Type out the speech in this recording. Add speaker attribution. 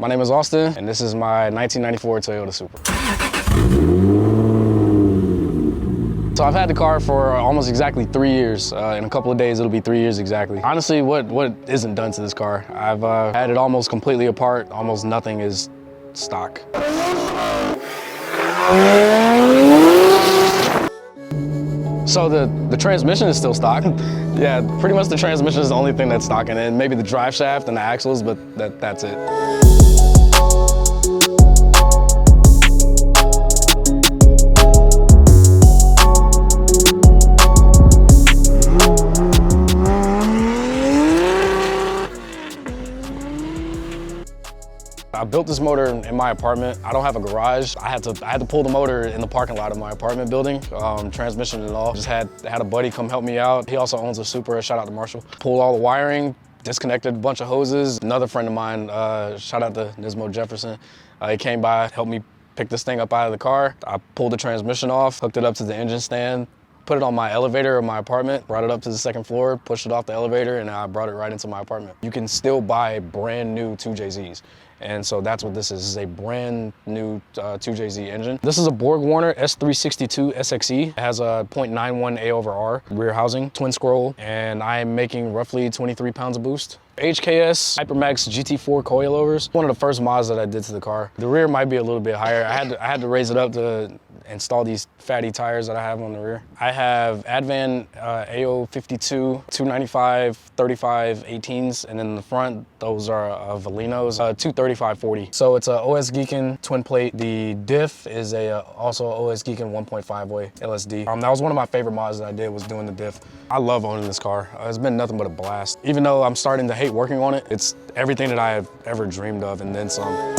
Speaker 1: My name is Austin, and this is my 1994 Toyota Supra. So I've had the car for almost exactly 3 years. In a couple of days, it'll be 3 years exactly. Honestly, what isn't done to this car? I've had it almost completely apart. Almost nothing is stock. So the transmission is still stock. Yeah, pretty much the transmission is the only thing that's stock, and then maybe the drive shaft and the axles, but that's it. I built this motor in my apartment. I don't have a garage. I had to pull the motor in the parking lot of my apartment building, transmission and all. Just had a buddy come help me out. He also owns a Supra, shout out to Marshall. Pulled all the wiring, disconnected a bunch of hoses. Another friend of mine, shout out to Nismo Jefferson, he came by, helped me pick this thing up out of the car. I pulled the transmission off, hooked it up to the engine stand, put it on my elevator of my apartment, brought it up to the second floor, pushed it off the elevator, and I brought it right into my apartment. You can still buy brand new 2JZs. And so that's what this is. This is a brand new 2JZ engine. This is a BorgWarner S362 SXE. It has a 0.91 A/R rear housing, twin scroll, and I'm making roughly 23 pounds of boost. HKS Hypermax GT4 coilovers. One of the first mods that I did to the car. The rear might be a little bit higher. I had to raise it up to install these fatty tires that I have on the rear. I have Advan AO52, 295, 35, 18s, and then in the front, those are Valinos, 235/40. So it's a OS Geekin twin plate. The diff is also OS Geekin 1.5 way LSD. That was one of my favorite mods that I did, was doing the diff. I love owning this car. It's been nothing but a blast. Even though I'm starting to hate working on it, it's everything that I have ever dreamed of and then some.